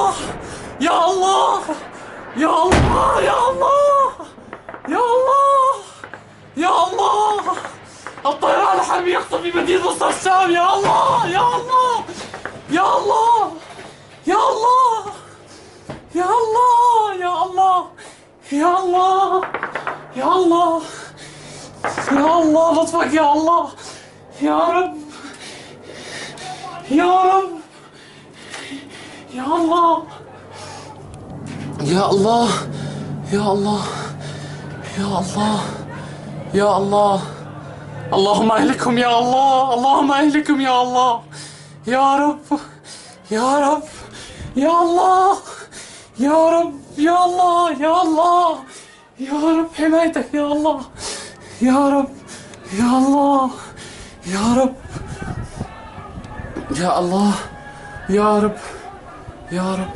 الله يا الله يا الله يا الله يا الله يا الله. الطيران الحربي يقصف في مدينة وسط الشام. يا الله يا الله يا الله يا الله يا الله يا الله يا الله يا الله يا الله لطفك يا الله يا رب يا رب يا الله يا الله يا الله يا الله يا الله. اللهم اهلكهم يا الله اللهم اهلكهم يا الله يا رب يا رب يا الله يا رب يا الله يا الله يا رب حمايتك يا الله يا رب يا الله يا رب يا الله يا رب يا رب.